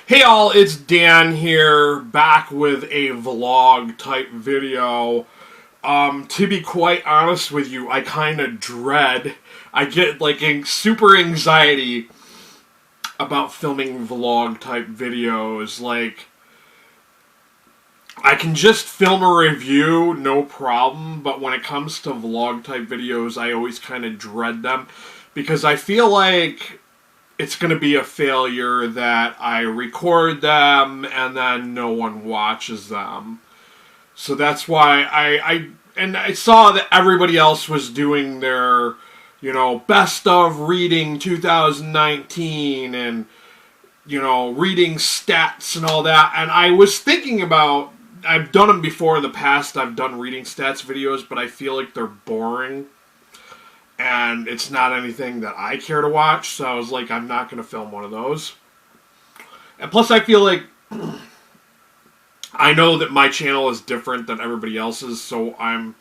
Hey all, it's Dan here, back with a vlog type video. To be quite honest with you, I kind of I get like super anxiety about filming vlog type videos. Like, I can just film a review, no problem, but when it comes to vlog type videos, I always kind of dread them because I feel like it's going to be a failure that I record them and then no one watches them. So that's why I saw that everybody else was doing their, best of reading 2019 and, reading stats and all that. And I was thinking about, I've done them before in the past. I've done reading stats videos, but I feel like they're boring. And it's not anything that I care to watch, so I was like, I'm not going to film one of those. And plus, I feel like I know that my channel is different than everybody else's, so I'm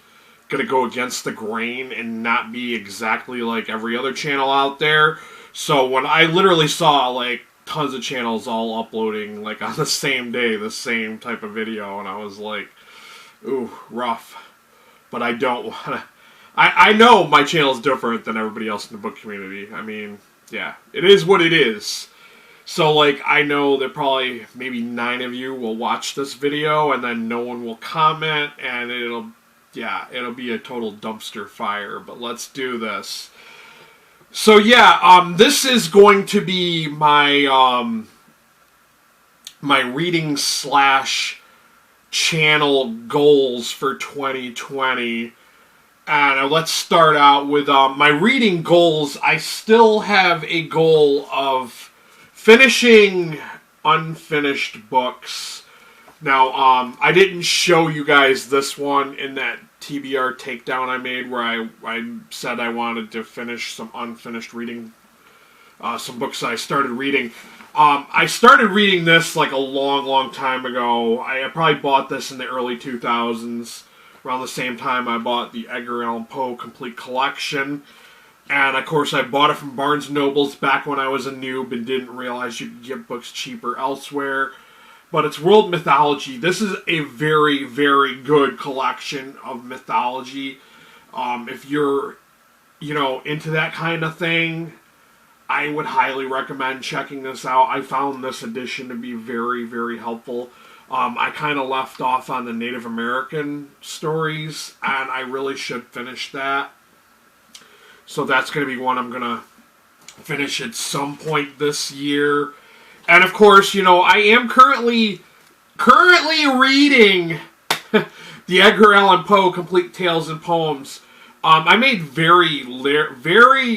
going to go against the grain and not be exactly like every other channel out there. So when I literally saw, like, tons of channels all uploading, like, on the same day, the same type of video, and I was like, ooh, rough. But I don't want to... I know my channel is different than everybody else in the book community. I mean, yeah, it is what it is. So, like, I know that probably maybe 9 of you will watch this video, and then no one will comment, and it'll be a total dumpster fire. But let's do this. So, yeah, this is going to be my, my reading / channel goals for 2020. And let's start out with my reading goals. I still have a goal of finishing unfinished books. Now, I didn't show you guys this one in that TBR takedown I made where I said I wanted to finish some unfinished reading, some books I started reading. I started reading this like a long time ago. I probably bought this in the early 2000s. Around the same time I bought the Edgar Allan Poe Complete Collection. And, of course, I bought it from Barnes & Noble's back when I was a noob and didn't realize you could get books cheaper elsewhere. But it's world mythology. This is a very, very good collection of mythology. If you're, into that kind of thing, I would highly recommend checking this out. I found this edition to be very, very helpful. I kind of left off on the Native American stories, and I really should finish that. So that's going to be one I'm going to finish at some point this year. And of course, I am currently reading the Edgar Allan Poe Complete Tales and Poems. I made very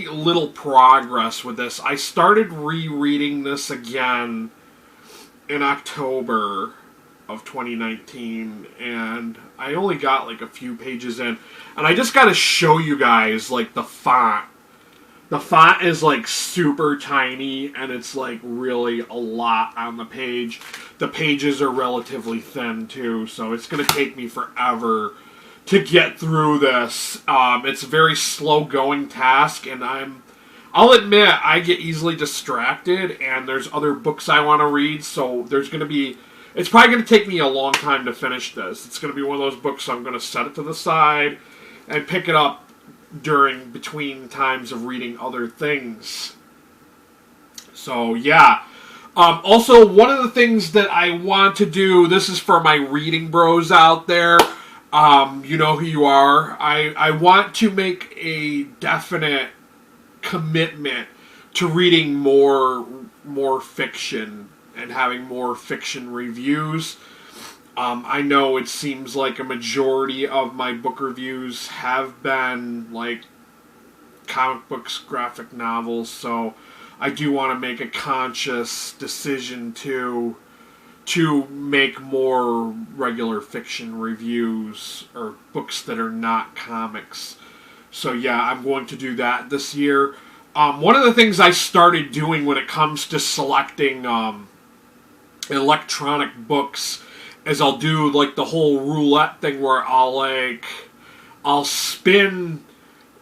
little progress with this. I started rereading this again in October of 2019, and I only got like a few pages in, and I just gotta show you guys like the font. The font is like super tiny, and it's like really a lot on the page. The pages are relatively thin too, so it's gonna take me forever to get through this. It's a very slow going task, and I'll admit I get easily distracted, and there's other books I want to read, so it's probably going to take me a long time to finish this. It's going to be one of those books I'm going to set it to the side and pick it up between times of reading other things. So, yeah. Also, one of the things that I want to do, this is for my reading bros out there. You know who you are. I want to make a definite commitment to reading more fiction and having more fiction reviews. I know it seems like a majority of my book reviews have been like comic books, graphic novels, so I do want to make a conscious decision to make more regular fiction reviews or books that are not comics. So yeah, I'm going to do that this year. One of the things I started doing when it comes to selecting electronic books is I'll do like the whole roulette thing where I'll spin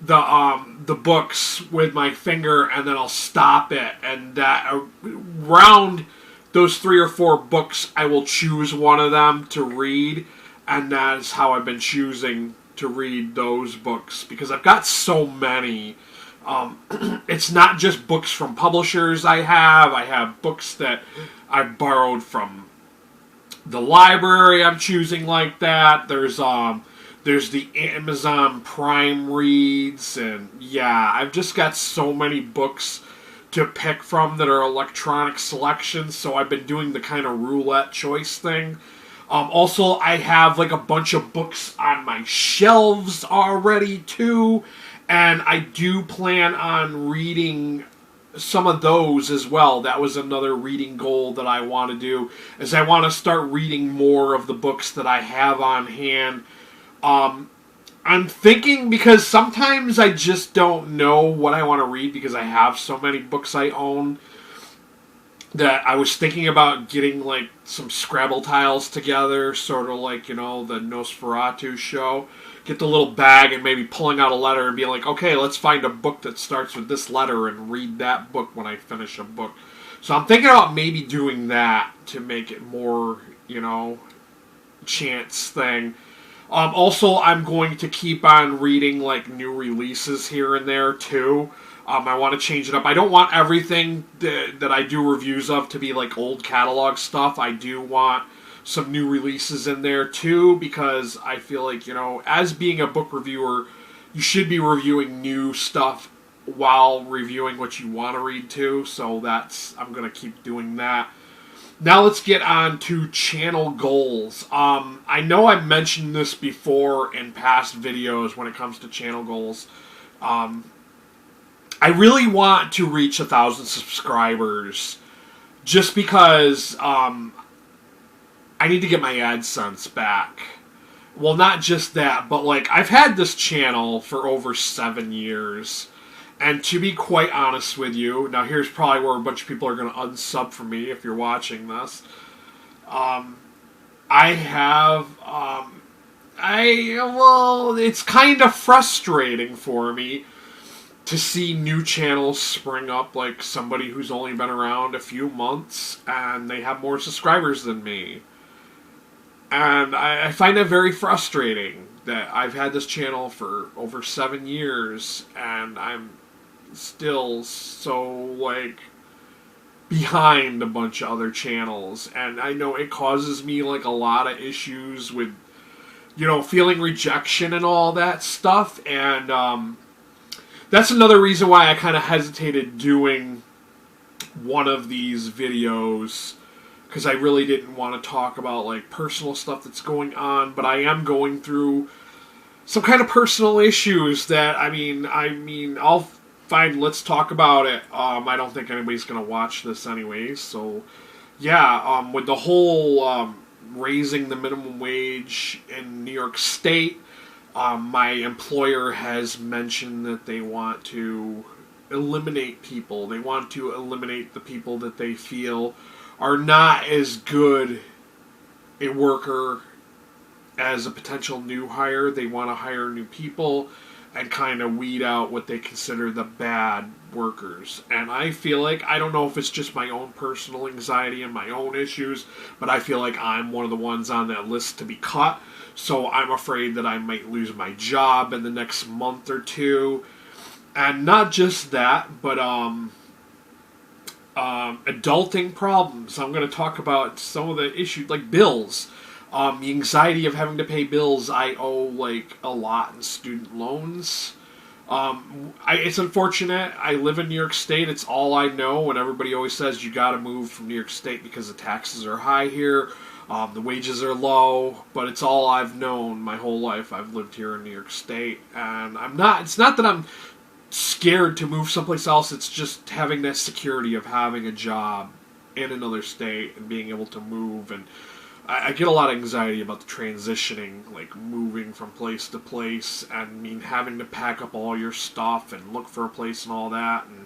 the books with my finger and then I'll stop it, and that round those 3 or 4 books, I will choose one of them to read, and that's how I've been choosing to read those books, because I've got so many. It's not just books from publishers I have books that I borrowed from the library I'm choosing like that. There's the Amazon Prime reads, and yeah, I've just got so many books to pick from that are electronic selections, so I've been doing the kind of roulette choice thing. Also, I have like a bunch of books on my shelves already too, and I do plan on reading some of those as well. That was another reading goal that I want to do, is I want to start reading more of the books that I have on hand. I'm thinking, because sometimes I just don't know what I want to read because I have so many books I own, that I was thinking about getting like some Scrabble tiles together, sort of like, the Nosferatu show. Get the little bag and maybe pulling out a letter and being like, okay, let's find a book that starts with this letter and read that book when I finish a book. So I'm thinking about maybe doing that to make it more, chance thing. Also, I'm going to keep on reading like new releases here and there too. I want to change it up. I don't want everything that I do reviews of to be like old catalog stuff. I do want some new releases in there too, because I feel like, as being a book reviewer, you should be reviewing new stuff while reviewing what you want to read too. So I'm going to keep doing that. Now let's get on to channel goals. I know I mentioned this before in past videos when it comes to channel goals. I really want to reach 1,000 subscribers, just because I need to get my AdSense back. Well, not just that, but like, I've had this channel for over 7 years. And to be quite honest with you, now here's probably where a bunch of people are going to unsub from me if you're watching this. It's kind of frustrating for me to see new channels spring up, like somebody who's only been around a few months and they have more subscribers than me. And I find that very frustrating, that I've had this channel for over 7 years and I'm still so like behind a bunch of other channels, and I know it causes me like a lot of issues with feeling rejection and all that stuff, and that's another reason why I kind of hesitated doing one of these videos, because I really didn't want to talk about like personal stuff that's going on, but I am going through some kind of personal issues that I'll fine, let's talk about it. I don't think anybody's going to watch this anyways, so yeah, with the whole raising the minimum wage in New York State, my employer has mentioned that they want to eliminate people. They want to eliminate the people that they feel are not as good a worker as a potential new hire. They want to hire new people and kind of weed out what they consider the bad workers. And I feel like, I don't know if it's just my own personal anxiety and my own issues, but I feel like I'm one of the ones on that list to be cut. So I'm afraid that I might lose my job in the next month or two. And not just that, but adulting problems. I'm going to talk about some of the issues, like bills. The anxiety of having to pay bills. I owe like a lot in student loans. It's unfortunate. I live in New York State. It's all I know, and everybody always says you got to move from New York State because the taxes are high here, the wages are low. But it's all I've known my whole life. I've lived here in New York State, and it's not that I'm scared to move someplace else. It's just having that security of having a job in another state and being able to move. And I get a lot of anxiety about the transitioning, like moving from place to place, and having to pack up all your stuff and look for a place and all that. And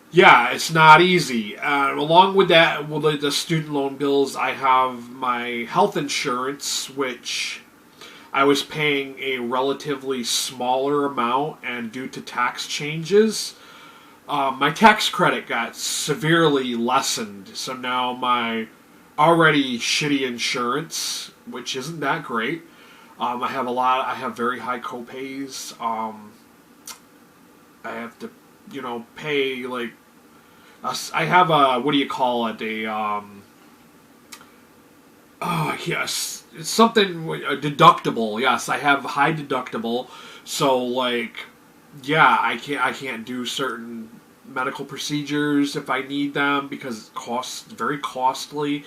yeah, it's not easy. Along with that, the student loan bills, I have my health insurance, which I was paying a relatively smaller amount, and due to tax changes, my tax credit got severely lessened. So now my already shitty insurance, which isn't that great. I have very high copays. I have to, pay like, I have a, what do you call it? Oh yes, it's something, a deductible. Yes, I have high deductible. So like, yeah, I can't do certain medical procedures if I need them because it costs very costly.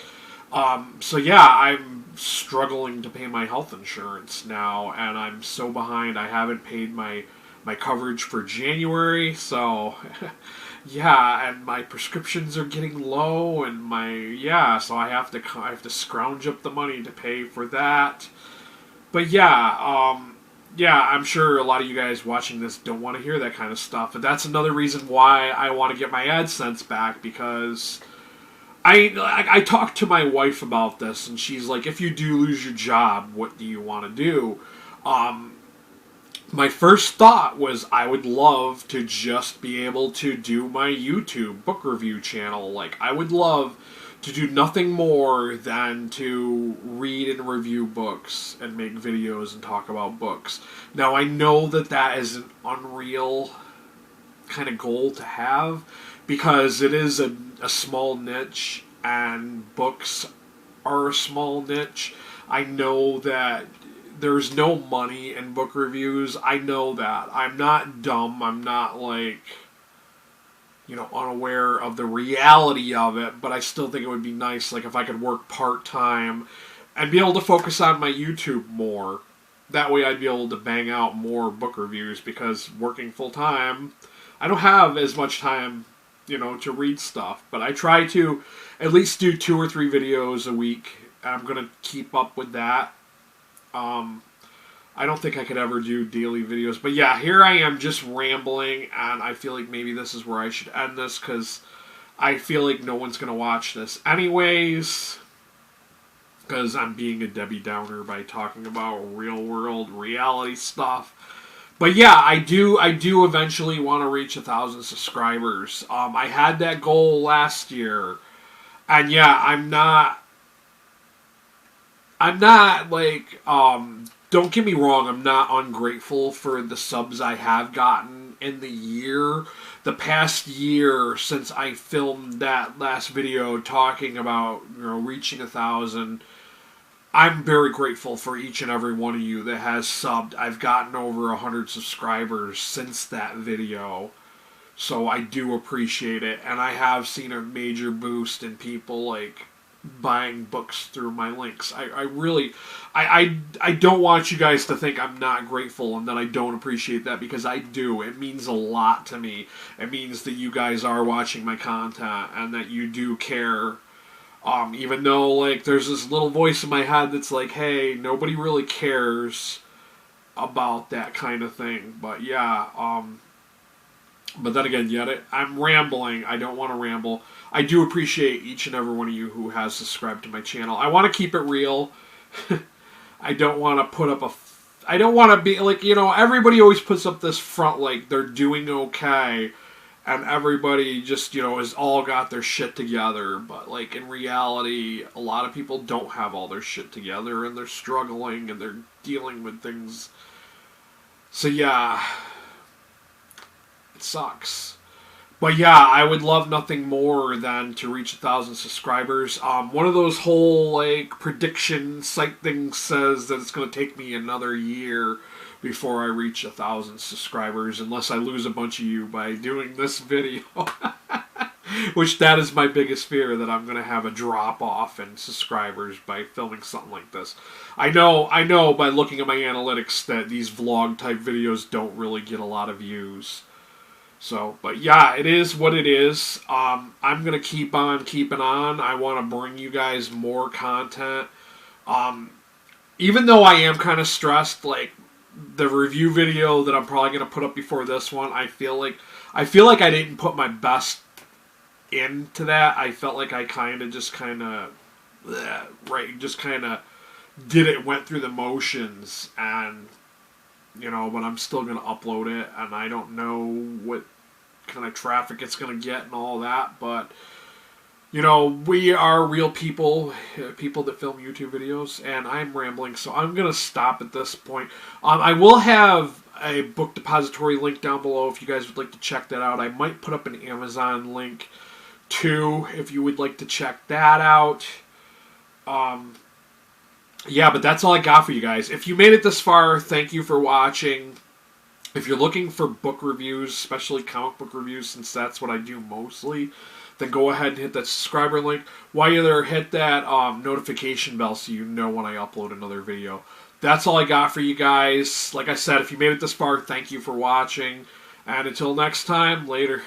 So yeah, I'm struggling to pay my health insurance now, and I'm so behind. I haven't paid my coverage for January, so yeah, and my prescriptions are getting low, and so I have to scrounge up the money to pay for that. But yeah, I'm sure a lot of you guys watching this don't want to hear that kind of stuff, but that's another reason why I want to get my AdSense back, because I talked to my wife about this, and she's like, if you do lose your job, what do you want to do? My first thought was I would love to just be able to do my YouTube book review channel. Like, I would love to do nothing more than to read and review books and make videos and talk about books. Now, I know that is an unreal kind of goal to have, because it is a small niche, and books are a small niche. I know that there's no money in book reviews. I know that. I'm not dumb. I'm not like, unaware of the reality of it, but I still think it would be nice, like, if I could work part-time and be able to focus on my YouTube more. That way I'd be able to bang out more book reviews, because working full-time, I don't have as much time, to read stuff. But I try to at least do 2 or 3 videos a week. I'm going to keep up with that. I don't think I could ever do daily videos. But yeah, here I am just rambling, and I feel like maybe this is where I should end this, because I feel like no one's going to watch this anyways, because I'm being a Debbie Downer by talking about real world reality stuff. But yeah, I do eventually want to reach 1,000 subscribers. I had that goal last year, and yeah, I'm not like, don't get me wrong, I'm not ungrateful for the subs I have gotten in the past year since I filmed that last video talking about, reaching 1,000. I'm very grateful for each and every one of you that has subbed. I've gotten over 100 subscribers since that video, so I do appreciate it. And I have seen a major boost in people, like, buying books through my links. I really don't want you guys to think I'm not grateful and that I don't appreciate that, because I do. It means a lot to me. It means that you guys are watching my content and that you do care. Even though, like, there's this little voice in my head that's like, hey, nobody really cares about that kind of thing. But yeah, but then again, I'm rambling. I don't want to ramble. I do appreciate each and every one of you who has subscribed to my channel. I want to keep it real. I don't want to put up I don't want to be, like, everybody always puts up this front like they're doing okay, and everybody just, has all got their shit together. But, like, in reality, a lot of people don't have all their shit together, and they're struggling, and they're dealing with things. So, yeah, it sucks. But, yeah, I would love nothing more than to reach 1,000 subscribers. One of those whole, like, prediction site things says that it's going to take me another year before I reach 1,000 subscribers, unless I lose a bunch of you by doing this video. Which, that is my biggest fear, that I'm going to have a drop-off in subscribers by filming something like this. I know by looking at my analytics that these vlog-type videos don't really get a lot of views. So, but yeah, it is what it is. I'm going to keep on keeping on. I want to bring you guys more content. Even though I am kind of stressed, like, the review video that I'm probably going to put up before this one, I feel like I didn't put my best into that. I felt like I just kind of did it, went through the motions, and, but I'm still going to upload it, and I don't know what kind of traffic it's going to get and all that, but you know, we are real people, people that film YouTube videos, and I'm rambling, so I'm going to stop at this point. I will have a book depository link down below if you guys would like to check that out. I might put up an Amazon link too if you would like to check that out. Yeah, but that's all I got for you guys. If you made it this far, thank you for watching. If you're looking for book reviews, especially comic book reviews, since that's what I do mostly, then go ahead and hit that subscriber link. While you're there, hit that notification bell so you know when I upload another video. That's all I got for you guys. Like I said, if you made it this far, thank you for watching. And until next time, later.